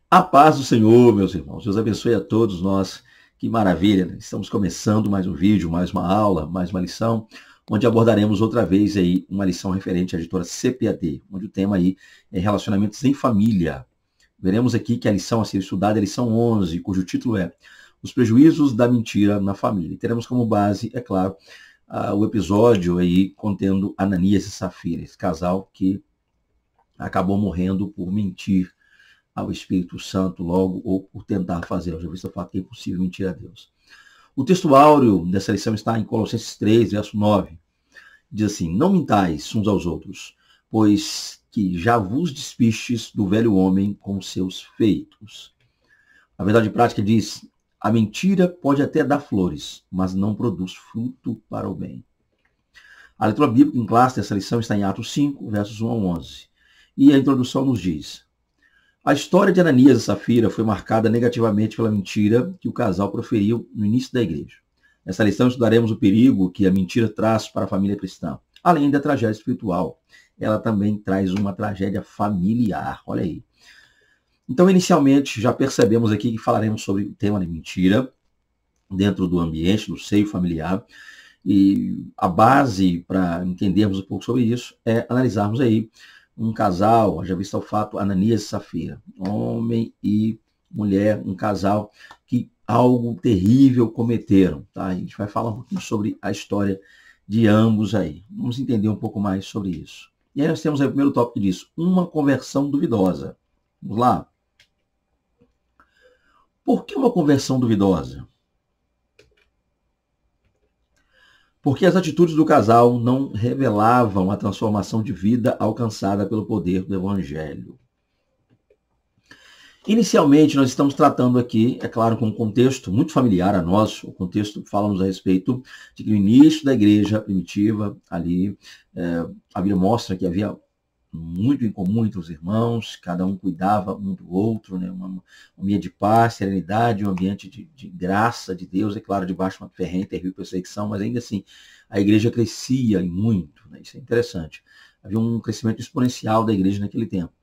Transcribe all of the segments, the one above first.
A paz do Senhor, meus irmãos. Deus abençoe a todos nós. Que maravilha, né? Estamos começando mais um vídeo, mais uma aula, mais uma lição, onde abordaremos outra vez aí uma lição referente à editora CPAD, onde o tema aí é relacionamentos em família. Veremos aqui que a lição a ser estudada é a lição 11, cujo título é Os prejuízos da mentira na família. E teremos como base, é claro, o episódio aí contendo Ananias e Safira, esse casal que acabou morrendo por mentir ao Espírito Santo logo, ou por tentar fazê-lo. Já visto o fato que é impossível mentir a Deus. O texto áureo dessa lição está em Colossenses 3, verso 9. Diz assim: não mintais uns aos outros, pois que já vos despistes do velho homem com seus feitos. A verdade prática diz: a mentira pode até dar flores, mas não produz fruto para o bem. A leitura bíblica em classe dessa lição está em Atos 5, versos 1 a 11. E a introdução nos diz: a história de Ananias e Safira foi marcada negativamente pela mentira que o casal proferiu no início da igreja. Nessa lição estudaremos o perigo que a mentira traz para a família cristã. Além da tragédia espiritual, ela também traz uma tragédia familiar. Olha aí. Então, inicialmente, já percebemos aqui que falaremos sobre o tema de mentira dentro do ambiente, do seio familiar. E a base para entendermos um pouco sobre isso é analisarmos aí um casal, já visto o fato, Ananias e Safira, homem e mulher, um casal que algo terrível cometeram, tá? A gente vai falar um pouquinho sobre a história de ambos aí. Vamos entender um pouco mais sobre isso. E aí nós temos aí o primeiro tópico disso, uma conversão duvidosa. Vamos lá? Por que uma conversão duvidosa? Porque as atitudes do casal não revelavam a transformação de vida alcançada pelo poder do Evangelho. Inicialmente, nós estamos tratando aqui, é claro, com um contexto muito familiar a nós. O contexto fala-nos a respeito de que no início da igreja primitiva, ali, a Bíblia mostra que havia muito em comum entre os irmãos, cada um cuidava um do outro, né? Um ambiente de paz, serenidade, um ambiente de graça de Deus, é claro, debaixo de uma ferrenha e terrível perseguição, mas ainda assim a igreja crescia e muito, né? Isso é interessante. Havia um crescimento exponencial da igreja naquele tempo.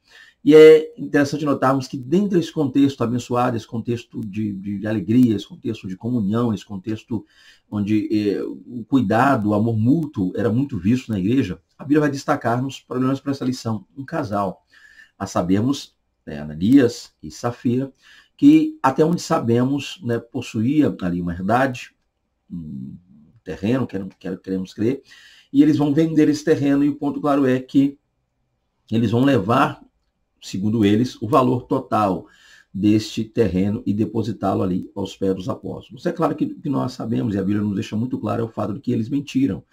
E é interessante notarmos que dentro desse contexto abençoado, esse contexto de alegria, esse contexto de comunhão, esse contexto onde o cuidado, o amor mútuo era muito visto na igreja, a Bíblia vai destacar-nos, pelo menos para essa lição, um casal. A sabermos, Ananias e Safira, que até onde sabemos, né, possuía ali uma herdade, um terreno, queremos crer, e eles vão vender esse terreno, e o ponto claro é que eles vão levar, segundo eles, o valor total deste terreno e depositá-lo ali aos pés dos apóstolos. É claro que nós sabemos, e a Bíblia nos deixa muito claro, é o fato de que eles mentiram.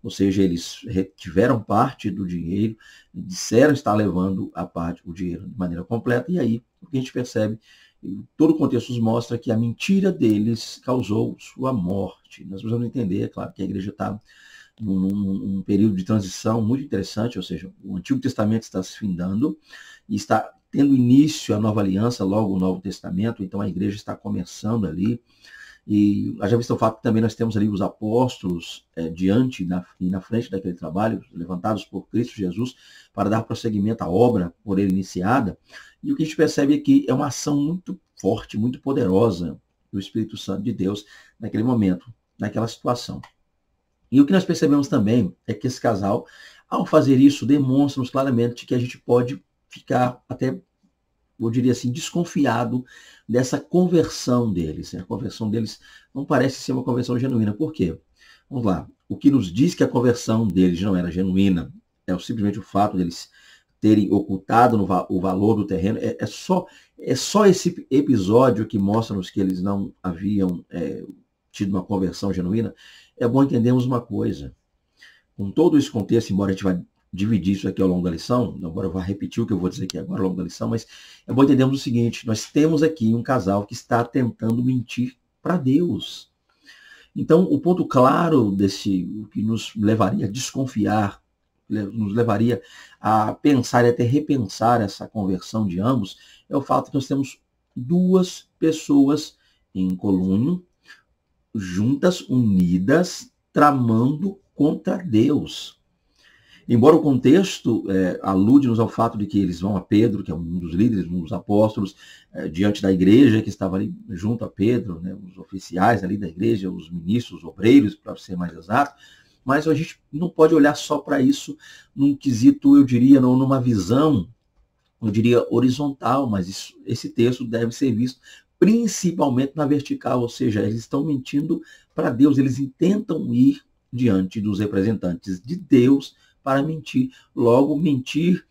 Ou seja, eles retiveram parte do dinheiro, disseram estar levando a parte, o dinheiro de maneira completa, e aí o que a gente percebe, todo o contexto nos mostra que a mentira deles causou sua morte. Nós precisamos entender, é claro, que a igreja está num período de transição muito interessante, ou seja, o Antigo Testamento está se findando e está tendo início a nova aliança, logo o Novo Testamento, então a igreja está começando ali. E já visto o fato que também nós temos ali os apóstolos diante e na frente daquele trabalho, levantados por Cristo Jesus, para dar prosseguimento à obra por ele iniciada. E o que a gente percebe aqui é uma ação muito forte, muito poderosa do Espírito Santo de Deus naquele momento, naquela situação. E o que nós percebemos também é que esse casal, ao fazer isso, demonstra-nos claramente que a gente pode ficar até, eu diria assim, desconfiado dessa conversão deles. A conversão deles não parece ser uma conversão genuína. Por quê? Vamos lá. O que nos diz que a conversão deles não era genuína é simplesmente o fato deles terem ocultado o valor do terreno. É só esse episódio que mostra-nos que eles não haviam tido uma conversão genuína. É bom entendermos uma coisa. Com todo esse contexto, embora a gente vai dividir isso aqui ao longo da lição, agora eu vou repetir o que eu vou dizer aqui agora ao longo da lição, mas é bom entendermos o seguinte: nós temos aqui um casal que está tentando mentir para Deus. Então, o ponto claro o que nos levaria a desconfiar, nos levaria a pensar e até repensar essa conversão de ambos, é o fato que nós temos duas pessoas em colúnio, juntas, unidas, tramando contra Deus. Embora o contexto alude-nos ao fato de que eles vão a Pedro, que é um dos líderes, um dos apóstolos, diante da igreja que estava ali junto a Pedro, né, os oficiais ali da igreja, os ministros, os obreiros, para ser mais exato, mas a gente não pode olhar só para isso num quesito, eu diria, não, numa visão, eu diria, horizontal, mas esse texto deve ser visto principalmente na vertical, ou seja, eles estão mentindo para Deus, eles intentam ir diante dos representantes de Deus para mentir. Logo, mentir,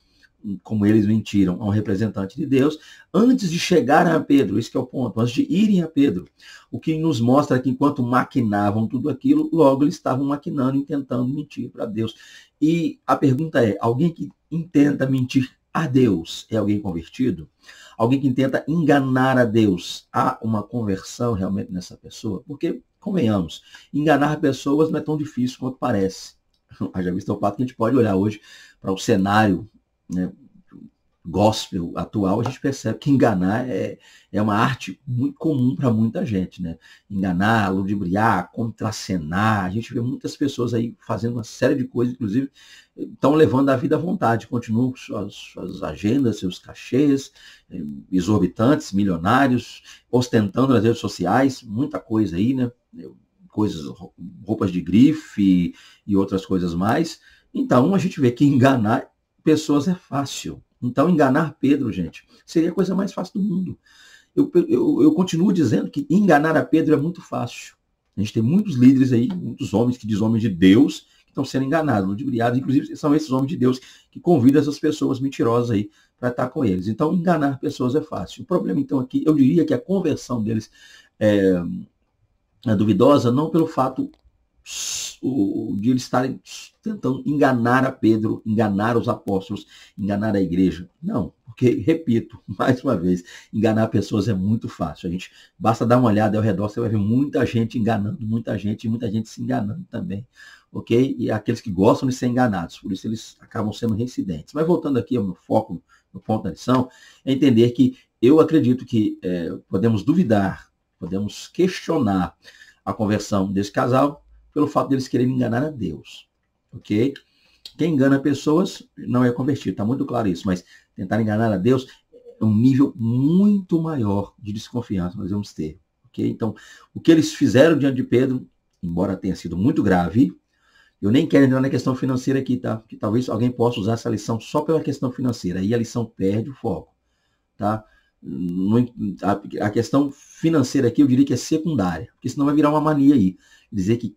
como eles mentiram a um representante de Deus, antes de chegar a Pedro, esse que é o ponto, antes de irem a Pedro. O que nos mostra que enquanto maquinavam tudo aquilo, logo eles estavam maquinando e tentando mentir para Deus. E a pergunta é, alguém que intenta mentir a Deus é alguém convertido? Alguém que tenta enganar a Deus, há uma conversão realmente nessa pessoa? Porque, convenhamos, enganar pessoas não é tão difícil quanto parece. Já visto o fato que a gente pode olhar hoje para o cenário, né, gospel atual, a gente percebe que enganar é uma arte muito comum para muita gente, né? Enganar, ludibriar, contracenar, a gente vê muitas pessoas aí fazendo uma série de coisas, inclusive estão levando a vida à vontade, continuam suas agendas, seus cachês exorbitantes, milionários, ostentando nas redes sociais, muita coisa aí, né? Coisas, roupas de grife e outras coisas mais. Então a gente vê que enganar pessoas é fácil. Então, enganar Pedro, gente, seria a coisa mais fácil do mundo. Eu continuo dizendo que enganar a Pedro é muito fácil. A gente tem muitos líderes aí, muitos homens que dizem homens de Deus, que estão sendo enganados, ludibriados. Inclusive, são esses homens de Deus que convidam essas pessoas mentirosas aí para estar com eles. Então, enganar pessoas é fácil. O problema, então, aqui, eu diria que a conversão deles é duvidosa, não pelo fato de eles estarem tentando enganar a Pedro, enganar os apóstolos, enganar a igreja. Não, porque, repito, mais uma vez, enganar pessoas é muito fácil. A gente basta dar uma olhada ao redor, você vai ver muita gente enganando, muita gente, e muita gente se enganando também, ok? E aqueles que gostam de ser enganados, por isso eles acabam sendo reincidentes. Mas voltando aqui ao meu foco, no ponto da lição, é entender que eu acredito que podemos duvidar, podemos questionar a conversão desse casal pelo fato deles quererem enganar a Deus, ok? Quem engana pessoas não é convertido, está muito claro isso, mas tentar enganar a Deus é um nível muito maior de desconfiança que nós vamos ter, ok? Então, o que eles fizeram diante de Pedro, embora tenha sido muito grave, eu nem quero entrar na questão financeira aqui, tá? Porque talvez alguém possa usar essa lição só pela questão financeira, aí a lição perde o foco, tá? A questão financeira aqui eu diria que é secundária, porque senão vai virar uma mania aí. Dizer que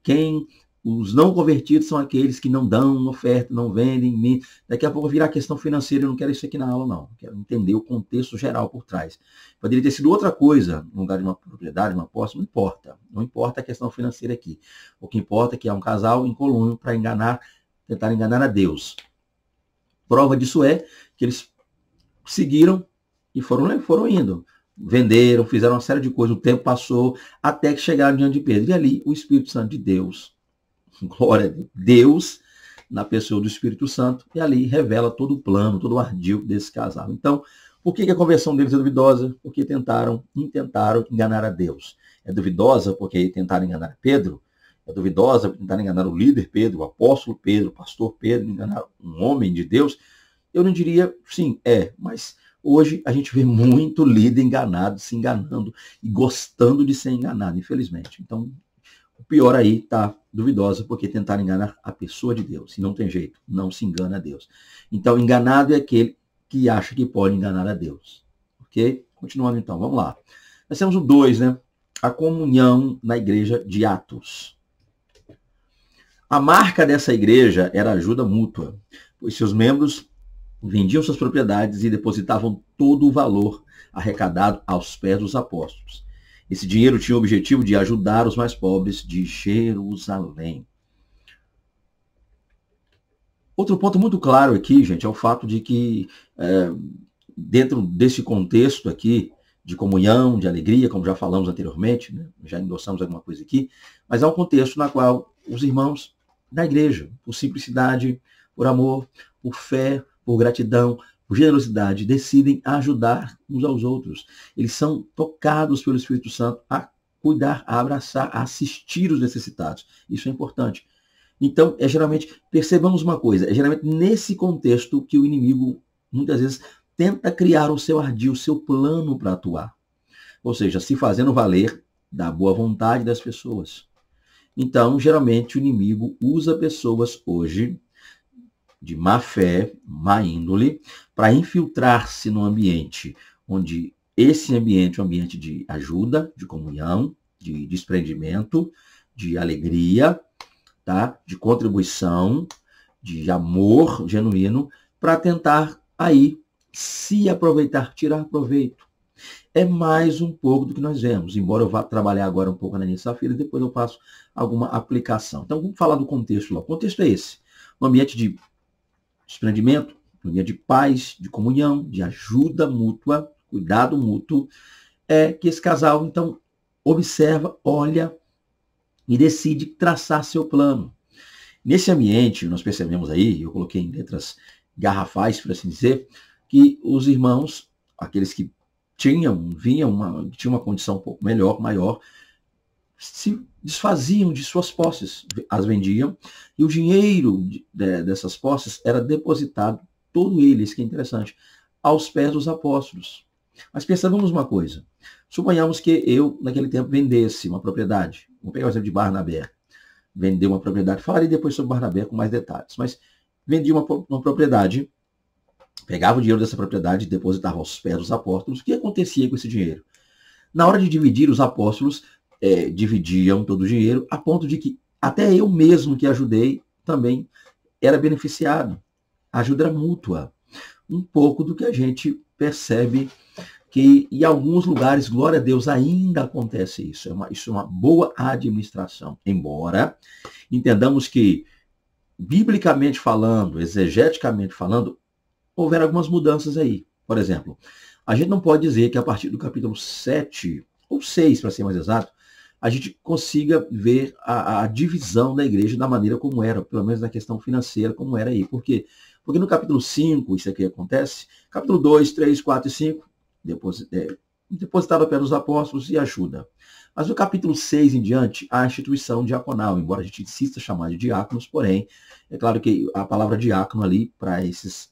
os não convertidos são aqueles que não dão oferta, não vendem. Daqui a pouco vai virar questão financeira, eu não quero isso aqui na aula, não. Eu quero entender o contexto geral por trás. Poderia ter sido outra coisa, no lugar de uma propriedade, uma posse, não importa. Não importa a questão financeira aqui. O que importa é que há um casal em colúnio para tentar enganar a Deus. Prova disso é que eles seguiram e foram indo. Venderam, fizeram uma série de coisas, o tempo passou, até que chegaram diante de Pedro. E ali o Espírito Santo de Deus, glória a Deus, na pessoa do Espírito Santo, e ali revela todo o plano, todo o ardil desse casal. Então, por que a conversão deles é duvidosa? Porque intentaram enganar a Deus. É duvidosa porque tentaram enganar Pedro? É duvidosa porque tentaram enganar o líder Pedro, o apóstolo Pedro, o pastor Pedro, enganar um homem de Deus? Eu não diria, sim, mas hoje a gente vê muito líder enganado, se enganando e gostando de ser enganado, infelizmente. Então, o pior aí está duvidosa, porque tentaram enganar a pessoa de Deus. E não tem jeito, não se engana a Deus. Então, enganado é aquele que acha que pode enganar a Deus. Ok? Continuando então, vamos lá. Nós temos o 2, né? A comunhão na igreja de Atos. A marca dessa igreja era ajuda mútua, pois seus membros vendiam suas propriedades e depositavam todo o valor arrecadado aos pés dos apóstolos. Esse dinheiro tinha o objetivo de ajudar os mais pobres de Jerusalém. Outro ponto muito claro aqui, gente, é o fato de que, dentro desse contexto aqui, de comunhão, de alegria, como já falamos anteriormente, né? Já endossamos alguma coisa aqui, mas é um contexto na qual os irmãos da igreja, por simplicidade, por amor, por fé, por gratidão, por generosidade, decidem ajudar uns aos outros. Eles são tocados pelo Espírito Santo a cuidar, a abraçar, a assistir os necessitados. Isso é importante. Então, geralmente, percebamos uma coisa, é geralmente nesse contexto que o inimigo, muitas vezes, tenta criar o seu ardil, o seu plano para atuar. Ou seja, se fazendo valer da boa vontade das pessoas. Então, geralmente, o inimigo usa pessoas hoje de má fé, má índole, para infiltrar-se no ambiente onde esse ambiente é um ambiente de ajuda, de comunhão, de desprendimento, de alegria, tá? De contribuição, de amor genuíno, para tentar aí se aproveitar, tirar proveito. É mais um pouco do que nós vemos, embora eu vá trabalhar agora um pouco na início-feira e depois eu faço alguma aplicação. Então, vamos falar do contexto lá. O contexto é esse, um ambiente de desprendimento, um ambiente de paz, de comunhão, de ajuda mútua, cuidado mútuo, é que esse casal, então, observa, olha e decide traçar seu plano. Nesse ambiente, nós percebemos aí, eu coloquei em letras garrafais, por assim dizer, que os irmãos, aqueles que tinham uma condição um pouco melhor, maior, se desfaziam de suas posses, as vendiam, e o dinheiro dessas posses era depositado, todo ele, isso que é interessante, aos pés dos apóstolos. Mas percebamos uma coisa, suponhamos que eu, naquele tempo, vendesse uma propriedade, vou pegar o exemplo de Barnabé, vendeu uma propriedade, falarei depois sobre Barnabé com mais detalhes, mas vendi uma propriedade, pegava o dinheiro dessa propriedade e depositava aos pés dos apóstolos. O que acontecia com esse dinheiro? Na hora de dividir, os apóstolos dividiam todo o dinheiro, a ponto de que até eu mesmo que ajudei também era beneficiado. A ajuda era mútua. Um pouco do que a gente percebe que em alguns lugares, glória a Deus, ainda acontece isso. Isso é uma boa administração. Embora entendamos que, biblicamente falando, exegeticamente falando, houveram algumas mudanças aí. Por exemplo, a gente não pode dizer que a partir do capítulo 7, ou 6, para ser mais exato, a gente consiga ver a divisão da igreja da maneira como era, pelo menos na questão financeira, como era aí. Por quê? Porque no capítulo 5, isso aqui acontece, capítulo 2, 3, 4 e 5, depositado a pé dos apóstolos e ajuda. Mas no capítulo 6 em diante, a instituição diaconal, embora a gente insista chamar de diáconos, porém, é claro que a palavra diácono ali, para esses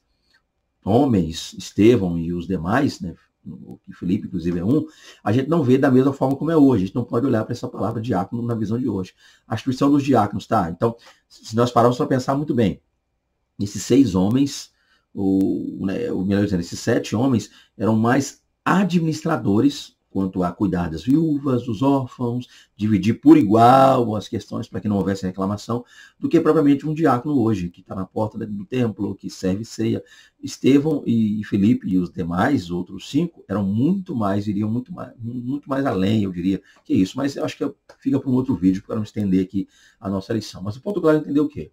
homens, Estevão e os demais, né, o Filipe, inclusive, é um, a gente não vê da mesma forma como é hoje. A gente não pode olhar para essa palavra diácono na visão de hoje. A instituição dos diáconos, tá? Então, se nós pararmos para pensar muito bem, esses 6 homens, melhor dizendo, esses 7 homens eram mais administradores quanto a cuidar das viúvas, dos órfãos, dividir por igual as questões para que não houvesse reclamação, do que propriamente um diácono hoje, que está na porta do templo, que serve ceia. Estevão e Filipe e os demais, outros 5, eram iriam muito mais além, eu diria, que isso. Mas eu acho que fica para um outro vídeo, para não estender aqui a nossa lição. Mas o ponto claro é entender o quê?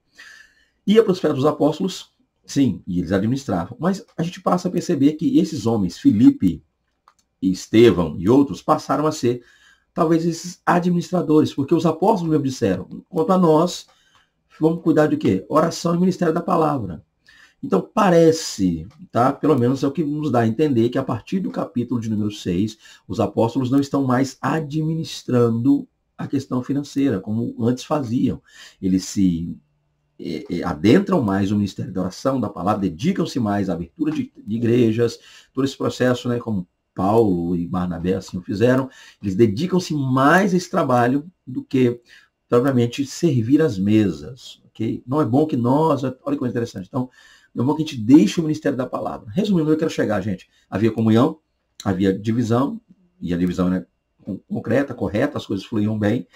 Ia para os pés dos apóstolos, sim, e eles administravam. Mas a gente passa a perceber que esses homens, Filipe, Estevão e outros, passaram a ser talvez esses administradores, porque os apóstolos mesmo disseram, quanto a nós, vamos cuidar de quê? Oração e ministério da palavra. Então parece, tá? Pelo menos é o que nos dá a entender que a partir do capítulo de número 6, os apóstolos não estão mais administrando a questão financeira, como antes faziam. Eles se adentram mais no ministério da oração, da palavra, dedicam-se mais à abertura de igrejas, todo esse processo, né, como Paulo e Barnabé assim o fizeram, eles dedicam-se mais a esse trabalho do que, propriamente, servir as mesas, ok? Não é bom que nós, olha que coisa interessante, então, não é bom que a gente deixe o ministério da palavra. Resumindo, eu quero chegar, gente, havia comunhão, havia divisão, e a divisão era concreta, correta, as coisas fluíam bem,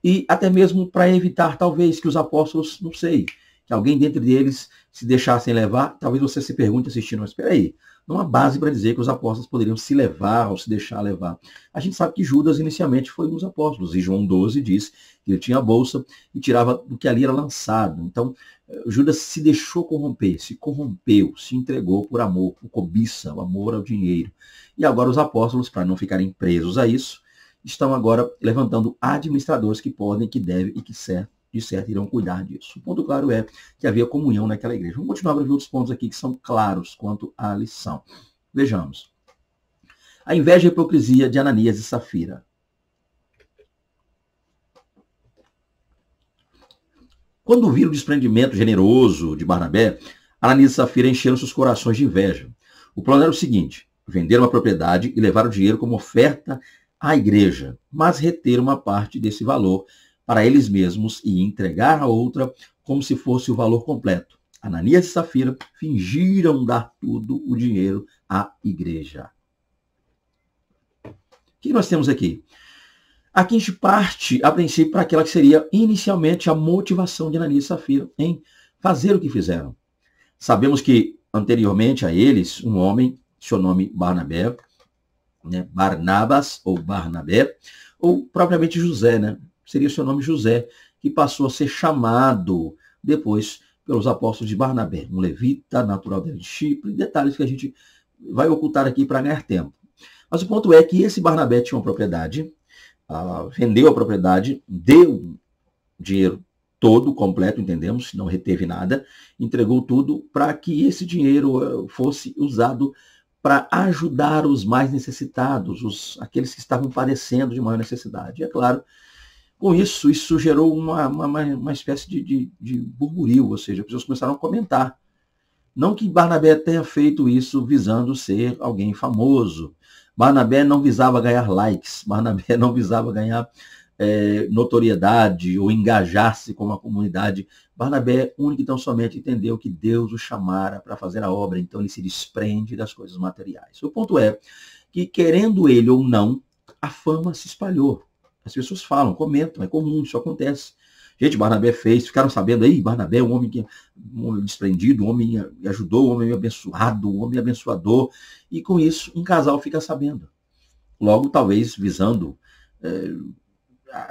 e até mesmo para evitar, talvez, que os apóstolos, não sei, que alguém dentro deles se deixassem levar, talvez você se pergunte assistindo, mas espera aí, não há base para dizer que os apóstolos poderiam se levar ou se deixar levar. A gente sabe que Judas inicialmente foi um dos apóstolos, e João 12 diz que ele tinha a bolsa e tirava do que ali era lançado. Então, Judas se deixou corromper, se corrompeu, se entregou por amor, por cobiça, o amor ao dinheiro. E agora os apóstolos, para não ficarem presos a isso, estão agora levantando administradores que podem, que devem e que de certo irão cuidar disso. O ponto claro é que havia comunhão naquela igreja. Vamos continuar para ver outros pontos aqui que são claros quanto à lição. Vejamos. A inveja e a hipocrisia de Ananias e Safira. Quando viram o desprendimento generoso de Barnabé, Ananias e Safira encheram seus corações de inveja. O plano era o seguinte: vender uma propriedade e levar o dinheiro como oferta à igreja, mas reter uma parte desse valor para eles mesmos e entregar a outra como se fosse o valor completo. Ananias e Safira fingiram dar tudo o dinheiro à igreja. O que nós temos aqui? Aqui a gente parte, a princípio, para aquela que seria inicialmente a motivação de Ananias e Safira em fazer o que fizeram. Sabemos que, anteriormente a eles, um homem, seu nome Barnabé, né, Barnabas ou Barnabé, ou propriamente José, né, seria seu nome José, que passou a ser chamado depois pelos apóstolos de Barnabé, um levita natural de Chipre, detalhes que a gente vai ocultar aqui para ganhar tempo. Mas o ponto é que esse Barnabé tinha uma propriedade, vendeu a propriedade, deu dinheiro todo, completo, entendemos, não reteve nada, entregou tudo para que esse dinheiro fosse usado para ajudar os mais necessitados, aqueles que estavam padecendo de maior necessidade. E é claro, com isso gerou uma espécie de burburinho, ou seja, as pessoas começaram a comentar. Não que Barnabé tenha feito isso visando ser alguém famoso. Barnabé não visava ganhar likes, Barnabé não visava ganhar notoriedade ou engajar-se com uma comunidade. Barnabé, único e tão somente, entendeu que Deus o chamara para fazer a obra, então ele se desprende das coisas materiais. O ponto é que, querendo ele ou não, a fama se espalhou. As pessoas falam, comentam, é comum, isso acontece. Gente, Barnabé fez, ficaram sabendo aí, Barnabé é um homem desprendido, um homem que ajudou, um homem abençoado, um homem abençoador, e com isso um casal fica sabendo. Logo, talvez visando,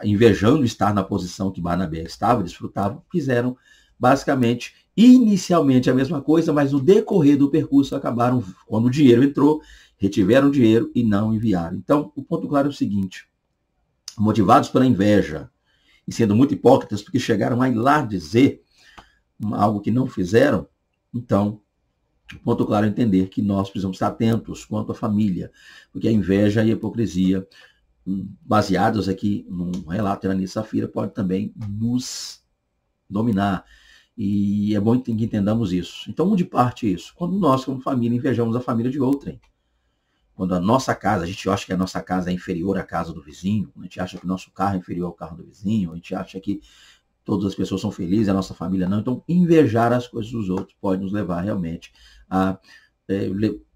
invejando estar na posição que Barnabé estava, desfrutava, fizeram basicamente, inicialmente a mesma coisa, mas no decorrer do percurso acabaram, quando o dinheiro entrou, retiveram o dinheiro e não enviaram. Então, o ponto claro é o seguinte: motivados pela inveja, e sendo muito hipócritas, porque chegaram a ir lá dizer algo que não fizeram, então, ponto claro é entender que nós precisamos estar atentos quanto à família, porque a inveja e a hipocrisia, baseados aqui num relato de Ananias e Safira, pode também nos dominar. E é bom que entendamos isso. Então, onde parte isso? Quando nós, como família, invejamos a família de outrem. Quando a nossa casa, a gente acha que a nossa casa é inferior à casa do vizinho, a gente acha que o nosso carro é inferior ao carro do vizinho, a gente acha que todas as pessoas são felizes, a nossa família não. Então, invejar as coisas dos outros pode nos levar realmente a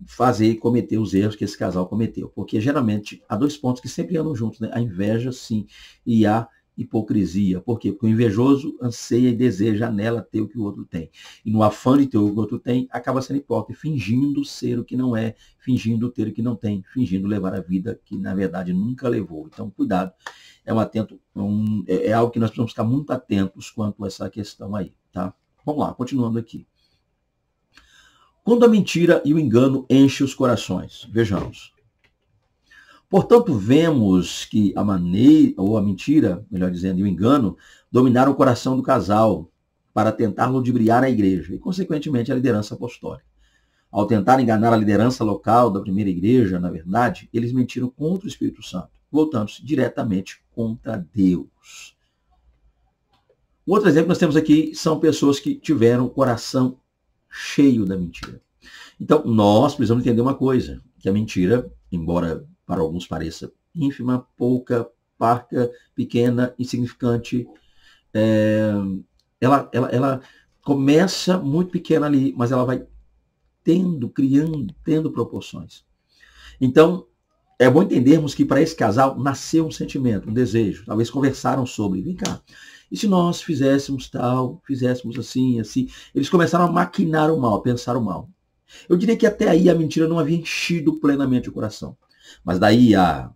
fazer e cometer os erros que esse casal cometeu. Porque, geralmente, há dois pontos que sempre andam juntos, né? A inveja, sim, e a hipocrisia. Por quê? Porque o invejoso anseia e deseja nela ter o que o outro tem. E no afã de ter o que o outro tem, acaba sendo hipócrita, fingindo ser o que não é, fingindo ter o que não tem, fingindo levar a vida que, na verdade, nunca levou. Então, cuidado. É algo que nós precisamos ficar muito atentos quanto a essa questão aí, tá? Vamos lá, continuando aqui. Quando a mentira e o engano enchem os corações. Vejamos. Portanto, vemos que a mentira, melhor dizendo, e o engano, dominaram o coração do casal para tentar ludibriar a igreja e, consequentemente, a liderança apostólica. Ao tentar enganar a liderança local da primeira igreja, na verdade, eles mentiram contra o Espírito Santo, voltando-se diretamente contra Deus. Um outro exemplo que nós temos aqui são pessoas que tiveram o coração cheio da mentira. Então, nós precisamos entender uma coisa, que a mentira, embora para alguns pareça ínfima, pouca, parca, pequena, insignificante, ela começa muito pequena ali, mas ela vai tendo proporções. Então, é bom entendermos que para esse casal nasceu um sentimento, um desejo. Talvez conversaram sobre, vem cá, e se nós fizéssemos tal, fizéssemos assim, assim. Eles começaram a maquinar o mal, a pensar o mal. Eu diria que até aí a mentira não havia enchido plenamente o coração. Mas daí a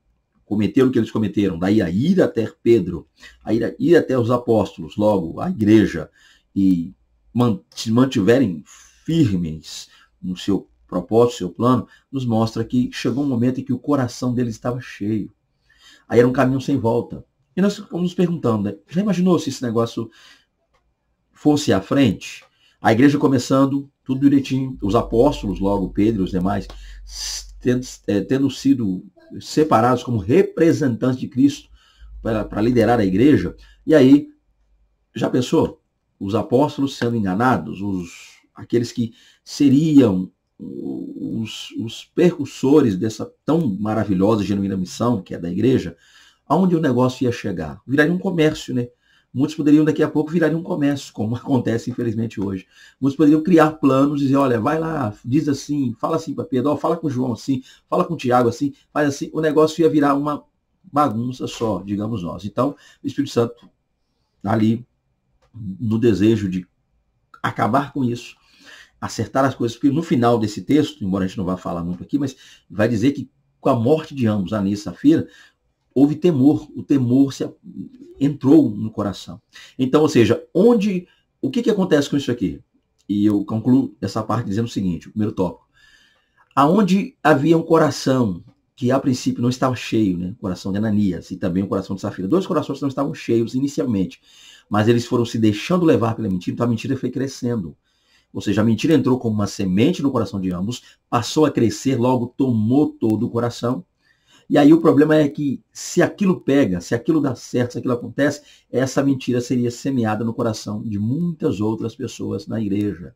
cometer o que eles cometeram, daí a ir até Pedro, a ir até os apóstolos, logo a igreja, e se mantiverem firmes no seu propósito, seu plano, nos mostra que chegou um momento em que o coração deles estava cheio. Aí era um caminho sem volta. E nós ficamos nos perguntando, né? Já imaginou se esse negócio fosse à frente? A igreja começando, tudo direitinho, os apóstolos, logo Pedro e os demais, tendo sido separados como representantes de Cristo para liderar a igreja. E aí, já pensou? os apóstolos sendo enganados, aqueles que seriam os percussores dessa tão maravilhosa e genuína missão, que é da igreja, aonde o negócio ia chegar? Viraria um comércio, né? Muitos poderiam daqui a pouco virar um comércio, como acontece infelizmente hoje. Muitos poderiam criar planos, dizer, olha, vai lá, diz assim, fala assim para Pedro, fala com João assim, fala com Tiago assim, faz assim, o negócio ia virar uma bagunça só, digamos nós. Então, o Espírito Santo, ali, no desejo de acabar com isso, acertar as coisas, porque no final desse texto, embora a gente não vá falar muito aqui, mas vai dizer que com a morte de ambos, Ananias e Safira, houve temor, o temor entrou no coração. Então, ou seja, o que acontece com isso aqui? E eu concluo essa parte dizendo o seguinte, o primeiro tópico. Aonde havia um coração que a princípio não estava cheio, né? O coração de Ananias e também o coração de Safira. Dois corações não estavam cheios inicialmente, mas eles foram se deixando levar pela mentira, então a mentira foi crescendo. Ou seja, a mentira entrou como uma semente no coração de ambos, passou a crescer, logo tomou todo o coração. E aí o problema é que se aquilo pega, se aquilo dá certo, se aquilo acontece, essa mentira seria semeada no coração de muitas outras pessoas na igreja.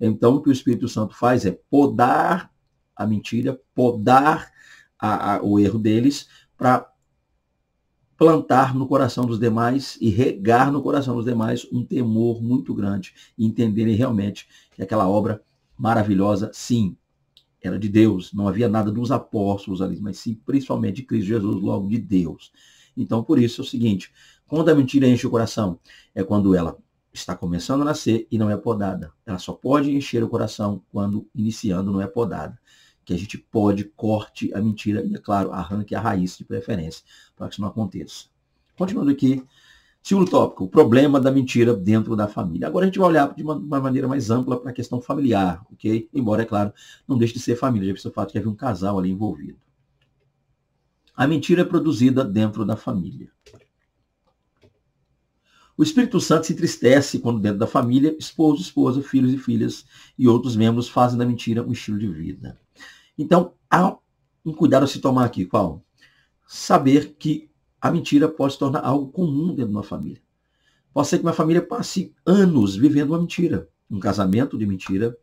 Então o que o Espírito Santo faz é podar a mentira, podar o erro deles para plantar no coração dos demais e regar no coração dos demais um temor muito grande e entenderem realmente que aquela obra maravilhosa, sim, era de Deus, não havia nada dos apóstolos ali, mas sim, principalmente de Cristo Jesus, logo de Deus. Então, por isso é o seguinte, quando a mentira enche o coração, é quando ela está começando a nascer e não é podada. Ela só pode encher o coração quando iniciando não é podada. Que a gente corte a mentira e, é claro, arranque a raiz de preferência, para que isso não aconteça. Continuando aqui, segundo tópico, o problema da mentira dentro da família. Agora a gente vai olhar de uma maneira mais ampla para a questão familiar, ok? Embora, é claro, não deixe de ser família, já visto o fato que havia um casal ali envolvido. A mentira é produzida dentro da família. O Espírito Santo se entristece quando dentro da família, esposo, esposa, filhos e filhas e outros membros fazem da mentira um estilo de vida. Então, há um cuidado a se tomar aqui. Qual? Saber que a mentira pode se tornar algo comum dentro de uma família. Pode ser que uma família passe anos vivendo uma mentira. Um casamento de mentira,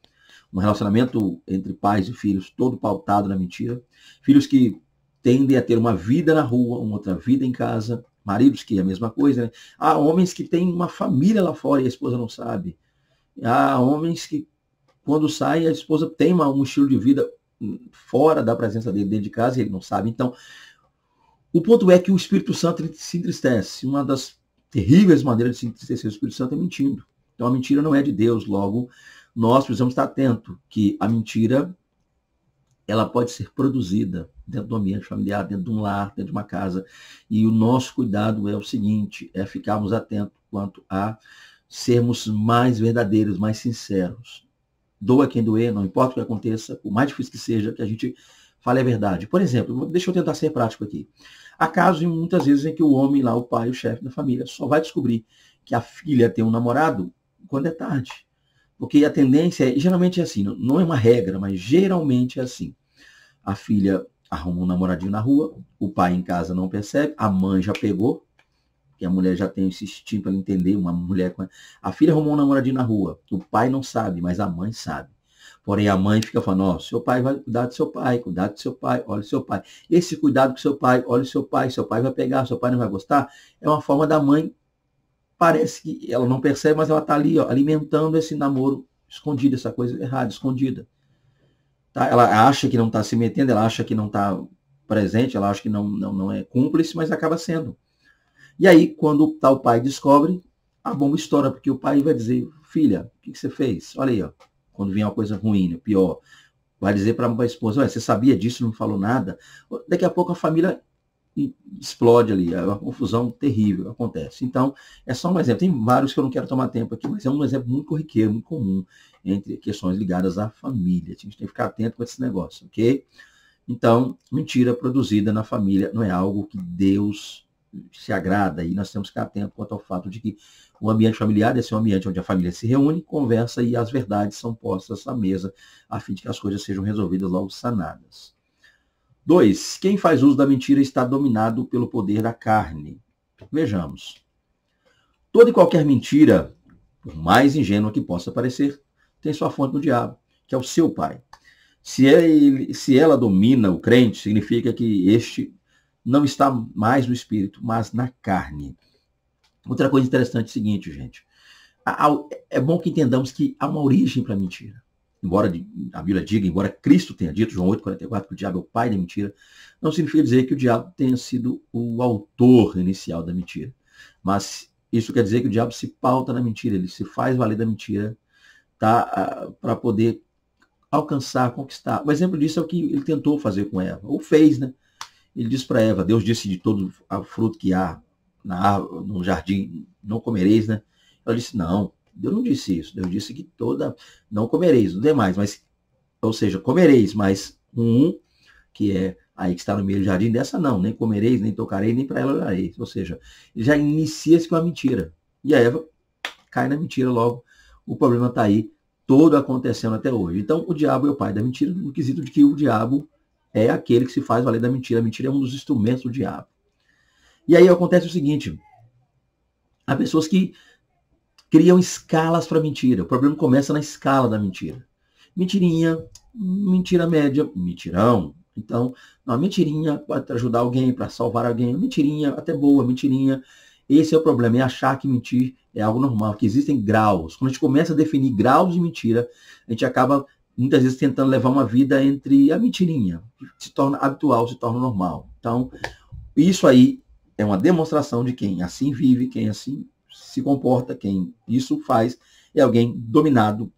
um relacionamento entre pais e filhos todo pautado na mentira. Filhos que tendem a ter uma vida na rua, uma outra vida em casa. Maridos que é a mesma coisa, né? Há homens que têm uma família lá fora e a esposa não sabe. Há homens que, quando saem, a esposa tem um estilo de vida fora da presença dele, dentro de casa, e ele não sabe. Então, o ponto é que o Espírito Santo se entristece. Uma das terríveis maneiras de se entristecer o Espírito Santo é mentindo. Então, a mentira não é de Deus. Logo, nós precisamos estar atentos que a mentira, ela pode ser produzida dentro do ambiente familiar, dentro de um lar, dentro de uma casa. E o nosso cuidado é o seguinte, é ficarmos atentos quanto a sermos mais verdadeiros, mais sinceros. Doa quem doer, não importa o que aconteça, por mais difícil que seja, que a gente fale a verdade. Por exemplo, deixa eu tentar ser prático aqui. Há casos, muitas vezes, em que o homem lá, o pai, o chefe da família, só vai descobrir que a filha tem um namorado quando é tarde. Porque a tendência é, geralmente é assim, não é uma regra, mas geralmente é assim. A filha arruma um namoradinho na rua, o pai em casa não percebe, a mãe já pegou, que a mulher já tem esse instinto para entender, uma mulher... A filha arrumou um namoradinho na rua, o pai não sabe, mas a mãe sabe. Porém, a mãe fica falando, ó, seu pai vai cuidar do seu pai, cuidado do seu pai, olha o seu pai. Esse cuidado com seu pai, olha o seu pai vai pegar, seu pai não vai gostar. É uma forma da mãe, parece que ela não percebe, mas ela está ali, ó, alimentando esse namoro escondido, essa coisa errada, escondida. Tá? Ela acha que não está se metendo, ela acha que não está presente, ela acha que não é cúmplice, mas acaba sendo. E aí, quando o tal pai descobre, a bomba estoura, porque o pai vai dizer, filha, o que você fez? Olha aí, ó, quando vem uma coisa ruim, né, pior, vai dizer para a esposa, você sabia disso, não falou nada? Daqui a pouco a família explode ali, é uma confusão terrível acontece. Então, é só um exemplo. Tem vários que eu não quero tomar tempo aqui, mas é um exemplo muito corriqueiro, muito comum, entre questões ligadas à família. A gente tem que ficar atento com esse negócio, ok? Então, mentira produzida na família não é algo que Deus se agrada, e nós temos que ficar atentos quanto ao fato de que o ambiente familiar deve ser um ambiente onde a família se reúne, conversa e as verdades são postas à mesa, a fim de que as coisas sejam resolvidas logo sanadas. 2. Quem faz uso da mentira está dominado pelo poder da carne. Vejamos. Toda e qualquer mentira por mais ingênua que possa parecer, tem sua fonte no diabo, que é o seu pai. Se ela domina o crente, significa que este não está mais no espírito, mas na carne. Outra coisa interessante é o seguinte, gente. É bom que entendamos que há uma origem para a mentira. Embora a Bíblia diga, embora Cristo tenha dito, João 8,44, que o diabo é o pai da mentira, não significa dizer que o diabo tenha sido o autor inicial da mentira. Mas isso quer dizer que o diabo se pauta na mentira, ele se faz valer da mentira, tá, para poder alcançar, conquistar. O exemplo disso é o que ele tentou fazer com Eva, ou fez, né? Ele disse para Eva, Deus disse de todo o fruto que há no jardim, não comereis, né? Ela disse, não, Deus não disse isso. Deus disse que não comereis, não demais, mas, ou seja, comereis, mas que é aí que está no meio do jardim, dessa não, nem comereis, nem tocareis, nem para ela olhareis. Ou seja, ele já inicia-se com a mentira. E a Eva cai na mentira logo. O problema está aí, todo acontecendo até hoje. Então, o diabo é o pai da mentira, no quesito de que o diabo é aquele que se faz valer da mentira. A mentira é um dos instrumentos do diabo. E aí acontece o seguinte, há pessoas que criam escalas para mentira. O problema começa na escala da mentira. Mentirinha, mentira média, mentirão. Então, uma mentirinha pode ajudar alguém, para salvar alguém. Mentirinha até boa, mentirinha. Esse é o problema, é achar que mentir é algo normal, que existem graus. Quando a gente começa a definir graus de mentira, a gente acaba, muitas vezes, tentando levar uma vida entre a mentirinha, que se torna habitual, se torna normal. Então, isso aí é uma demonstração de quem assim vive, quem assim se comporta, quem isso faz, é alguém dominado,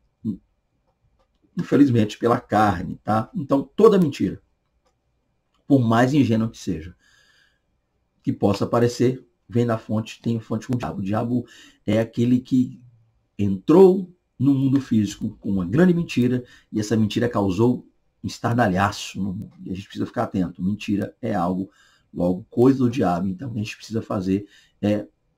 infelizmente, pela carne, tá? Então, toda mentira, por mais ingênua que seja, que possa parecer, vem da fonte, tem fonte com o diabo. O diabo é aquele que entrou no mundo físico com uma grande mentira, e essa mentira causou um estardalhaço no mundo. E a gente precisa ficar atento. Mentira é algo, logo, coisa do diabo. Então, o que a gente precisa fazer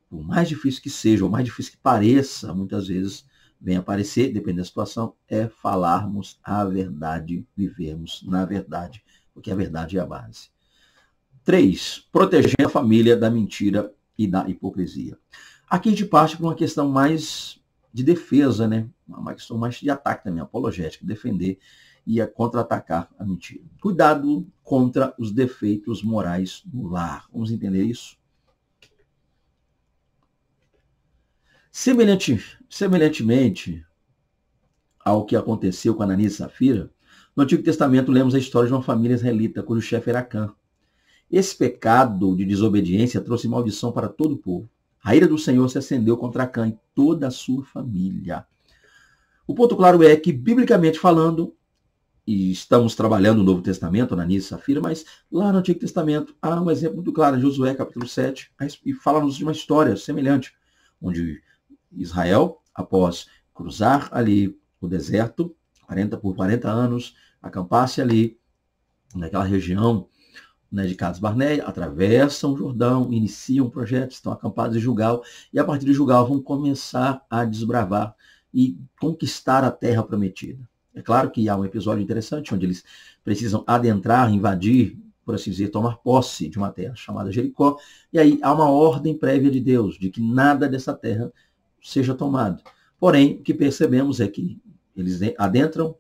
por mais difícil que seja, ou mais difícil que pareça, muitas vezes vem aparecer, dependendo da situação, é falarmos a verdade, vivermos na verdade, porque a verdade é a base. 3. Proteger a família da mentira e da hipocrisia. Aqui a gente parte para uma questão mais de defesa, né? Uma questão mais de ataque também, apologética, defender e contra-atacar a mentira. Cuidado contra os defeitos morais do lar. Vamos entender isso? Semelhantemente ao que aconteceu com Ananias e Safira, no Antigo Testamento lemos a história de uma família israelita, cujo chefe era Acã. Esse pecado de desobediência trouxe maldição para todo o povo. A ira do Senhor se acendeu contra Acã e toda a sua família. O ponto claro é que, biblicamente falando, e estamos trabalhando no Novo Testamento, Ananias e Safira, mas lá no Antigo Testamento há um exemplo muito claro, em Josué, capítulo 7, e fala-nos de uma história semelhante, onde Israel, após cruzar ali o deserto, por 40 anos, acampar-se ali, naquela região, né, de Cades Barneia, atravessam o Jordão, iniciam um projeto, estão acampados em Gilgal, e a partir de Gilgal vão começar a desbravar e conquistar a terra prometida. É claro que há um episódio interessante, onde eles precisam adentrar, invadir, por assim dizer, tomar posse de uma terra chamada Jericó, e aí há uma ordem prévia de Deus, de que nada dessa terra seja tomado. Porém, o que percebemos é que eles adentram,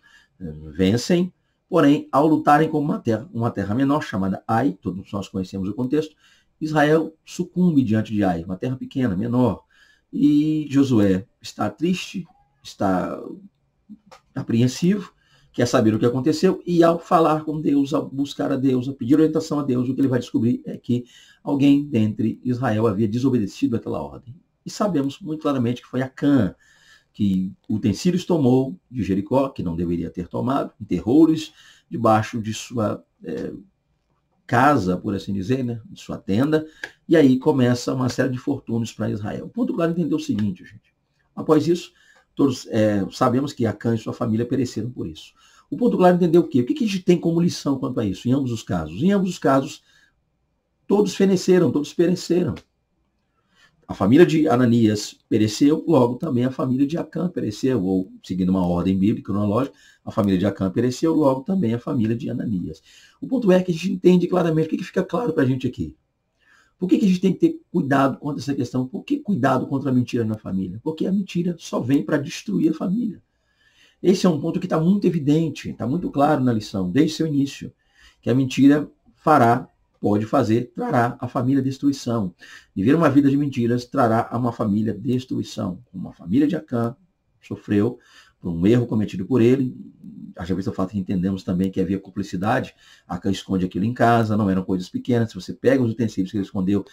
vencem, porém, ao lutarem com uma terra menor, chamada Ai, todos nós conhecemos o contexto, Israel sucumbe diante de Ai, uma terra pequena, menor. E Josué está triste, está apreensivo, quer saber o que aconteceu, e ao falar com Deus, ao buscar a Deus, a pedir orientação a Deus, o que ele vai descobrir é que alguém dentre Israel havia desobedecido aquela ordem. E sabemos muito claramente que foi Acã, que utensílios tomou de Jericó, que não deveria ter tomado, enterrou-lhes debaixo de sua casa, por assim dizer, né, de sua tenda, e aí começa uma série de infortúnios para Israel. O ponto claro é entender o seguinte, gente. Após isso, todos sabemos que Acã e sua família pereceram por isso. O ponto claro é entender o quê? O que a gente tem como lição quanto a isso, em ambos os casos? Em ambos os casos, todos feneceram, todos pereceram. A família de Ananias pereceu, logo também a família de Acã pereceu, ou seguindo uma ordem bíblica, cronológica, a família de Acã pereceu, logo também a família de Ananias. O ponto é que a gente entende claramente, o que fica claro para a gente aqui? Por que a gente tem que ter cuidado contra essa questão? Por que cuidado contra a mentira na família? Porque a mentira só vem para destruir a família. Esse é um ponto que está muito evidente, está muito claro na lição, desde seu início, que a mentira pode fazer, trará a família destruição. Viver uma vida de mentiras trará a uma família destruição. Uma família de Acã sofreu por um erro cometido por ele. Às vezes o fato que entendemos também que havia cumplicidade. Acã esconde aquilo em casa, não eram coisas pequenas. Se você pega os utensílios que ele escondeu,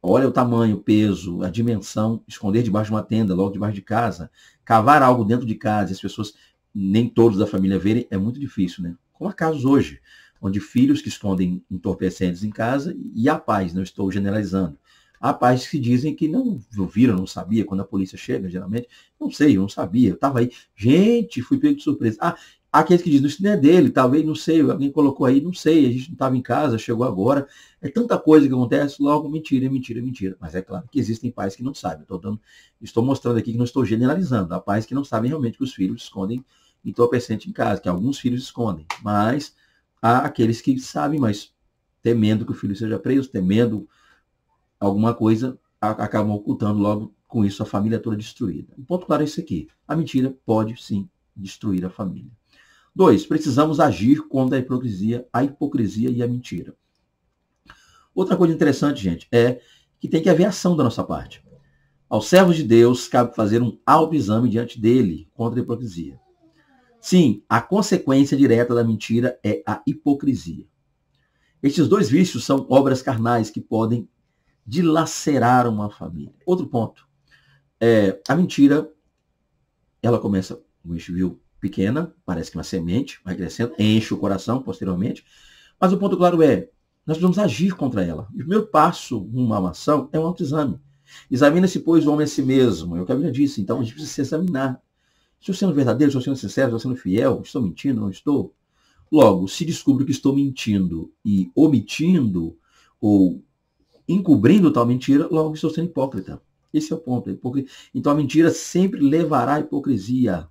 olha o tamanho, o peso, a dimensão, esconder debaixo de uma tenda, logo debaixo de casa, cavar algo dentro de casa, e as pessoas, nem todos da família verem, é muito difícil, né? Como há casos hoje, onde filhos que escondem entorpecentes em casa, e há pais, não estou generalizando, há pais que dizem que não viram, não sabia, quando a polícia chega, geralmente, não sei, eu não sabia, eu estava aí, gente, fui pego de surpresa. Há aqueles que dizem, isso não é dele, talvez, não sei, alguém colocou aí, não sei, a gente não estava em casa, chegou agora, é tanta coisa que acontece, logo mentira, mentira, mentira. Mas é claro que existem pais que não sabem, estou mostrando aqui que não estou generalizando, há pais que não sabem realmente que os filhos escondem entorpecente em casa, que alguns filhos escondem, mas há aqueles que sabem, mas temendo que o filho seja preso, temendo alguma coisa, acabam ocultando logo com isso a família toda destruída. O ponto claro é esse aqui. A mentira pode sim destruir a família. 2, precisamos agir contra a hipocrisia e a mentira. Outra coisa interessante, gente, é que tem que haver ação da nossa parte. Aos servos de Deus cabe fazer um autoexame diante dele contra a hipocrisia. Sim, a consequência direta da mentira é a hipocrisia. Estes dois vícios são obras carnais que podem dilacerar uma família. Outro ponto, a mentira, ela começa, como a gente viu, pequena, parece que uma semente, vai crescendo, enche o coração posteriormente, mas o ponto claro é, nós precisamos agir contra ela. O primeiro passo numa ação é um autoexame. Examina-se, pois, o homem a si mesmo, é o que a Bíblia disse, então a gente precisa se examinar. Estou sendo verdadeiro, estou sendo sincero, estou sendo fiel, estou mentindo, não estou? Logo, se descubro que estou mentindo e omitindo ou encobrindo tal mentira, logo estou sendo hipócrita. Esse é o ponto. Então a mentira sempre levará à hipocrisia.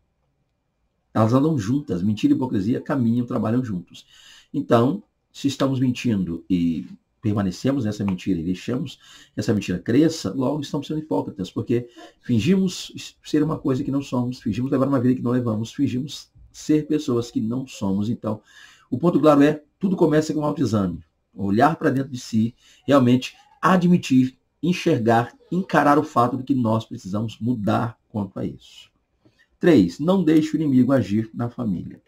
Elas andam juntas. Mentira e hipocrisia caminham, trabalham juntos. Então, se estamos mentindo e permanecemos nessa mentira e deixamos que essa mentira cresça, logo estamos sendo hipócritas, porque fingimos ser uma coisa que não somos, fingimos levar uma vida que não levamos, fingimos ser pessoas que não somos. Então, o ponto claro é, tudo começa com um autoexame. Olhar para dentro de si, realmente admitir, enxergar, encarar o fato de que nós precisamos mudar quanto a isso. 3, não deixe o inimigo agir na família.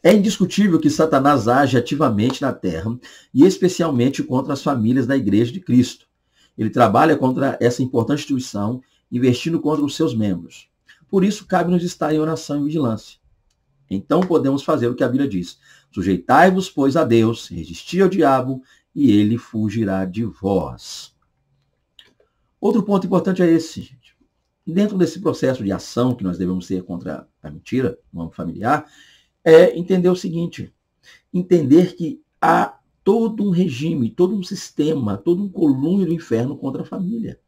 É indiscutível que Satanás age ativamente na terra e especialmente contra as famílias da Igreja de Cristo. Ele trabalha contra essa importante instituição, investindo contra os seus membros. Por isso, cabe-nos estar em oração e vigilância. Então podemos fazer o que a Bíblia diz. Sujeitai-vos, pois, a Deus, resisti ao diabo, e ele fugirá de vós. Outro ponto importante é esse, gente. Dentro desse processo de ação que nós devemos ter contra a mentira no âmbito familiar, é entender o seguinte, entender que há todo um regime, todo um sistema, todo um colúnio do inferno contra a família.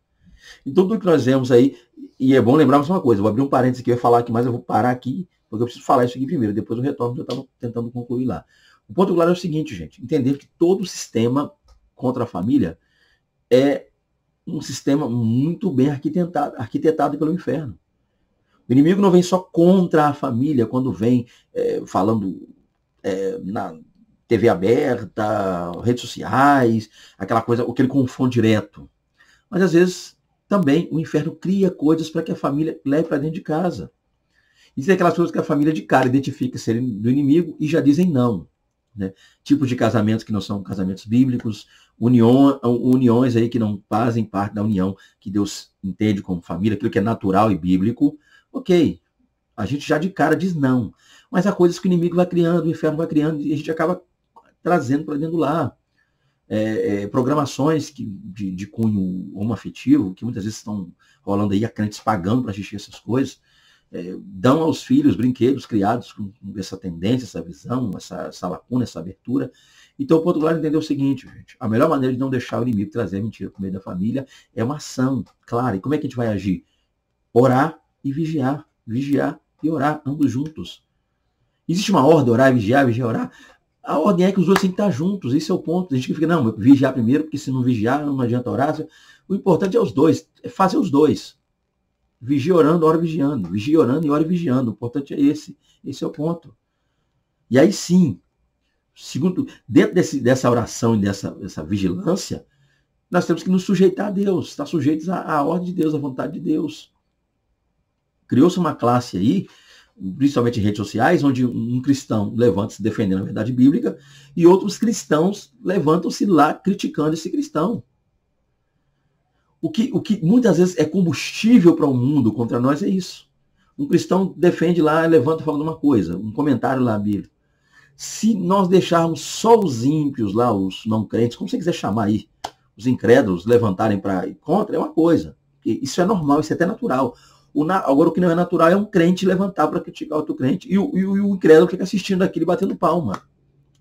Então, tudo que nós vemos aí, e é bom lembrarmos uma coisa, eu vou abrir um parênteses aqui, eu ia falar aqui, mas eu vou parar aqui, porque eu preciso falar isso aqui primeiro, depois eu retorno, eu estava tentando concluir lá. O ponto claro é o seguinte, gente, entender que todo o sistema contra a família é um sistema muito bem arquitetado pelo inferno. O inimigo não vem só contra a família, quando vem falando na TV aberta, redes sociais, aquela coisa, aquele confronto direto. Mas às vezes também o inferno cria coisas para que a família leve para dentro de casa. Existem aquelas coisas que a família de cara identifica serem do inimigo e já dizem não. Né? Tipos de casamentos que não são casamentos bíblicos, uniões aí que não fazem parte da união que Deus entende como família, aquilo que é natural e bíblico. Ok, a gente já de cara diz não. Mas há coisas que o inimigo vai criando, o inferno vai criando, e a gente acaba trazendo para dentro do lar. Programações de cunho homoafetivo, que muitas vezes estão rolando aí, a crentes pagando para assistir essas coisas, dão aos filhos brinquedos criados com essa tendência, essa visão, essa lacuna, essa abertura. Então, o ponto claro é entender o seguinte, gente, a melhor maneira de não deixar o inimigo trazer a mentira para o meio da família é uma ação clara. E como é que a gente vai agir? Orar e vigiar e orar, ambos juntos. Existe uma ordem, orar e vigiar, orar. A ordem é que os dois têm que estar juntos, esse é o ponto. A gente fica, não, vigiar primeiro, porque se não vigiar, não adianta orar. O importante é os dois, é fazer os dois. Vigia orando, ora vigiando. Vigia orando e ora vigiando. O importante é esse. Esse é o ponto. E aí sim, segundo, dentro dessa oração e dessa vigilância, nós temos que nos sujeitar a Deus, estar sujeitos à ordem de Deus, à vontade de Deus. Criou-se uma classe aí, principalmente em redes sociais, onde um cristão levanta-se defendendo a verdade bíblica e outros cristãos levantam-se lá criticando esse cristão. O que muitas vezes é combustível para o mundo contra nós é isso. Um cristão defende lá, levanta falando uma coisa, um comentário lá bíblico. Se nós deixarmos só os ímpios lá, os não crentes, como você quiser chamar aí, os incrédulos levantarem para ir contra, é uma coisa. Isso é normal, isso é até natural. Agora, o que não é natural é um crente levantar para criticar outro crente e o incrédulo fica assistindo aquilo e batendo palma.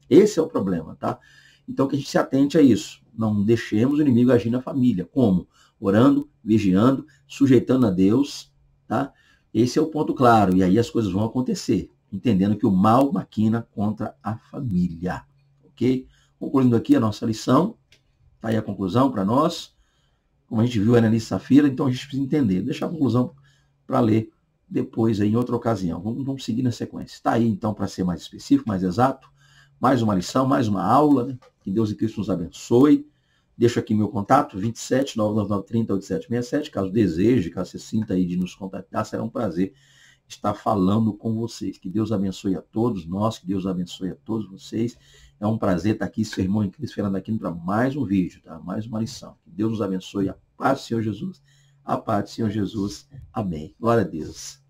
Esse é o problema, tá? Então, que a gente se atente a isso. Não deixemos o inimigo agir na família. Como? Orando, vigiando, sujeitando a Deus, tá? Esse é o ponto claro. E aí as coisas vão acontecer, entendendo que o mal maquina contra a família. Ok? Concluindo aqui a nossa lição. Tá aí a conclusão para nós. Como a gente viu, era Ananias e Safira, então a gente precisa entender. Deixar a conclusão para ler depois aí, em outra ocasião. Vamos seguir na sequência. Está aí, então, para ser mais específico, mais exato. Mais uma lição, mais uma aula. Né? Que Deus e Cristo nos abençoe. Deixo aqui meu contato, 27 999 30 8767. Caso deseje, caso você sinta aí de nos contactar, será um prazer estar falando com vocês. Que Deus abençoe a todos nós, que Deus abençoe a todos vocês. É um prazer estar aqui, seu irmão em Cristo, Fernando Aquino, para mais um vídeo, tá? Mais uma lição. Que Deus nos abençoe. A paz do Senhor Jesus. A paz do Senhor Jesus. Amém. Glória a Deus.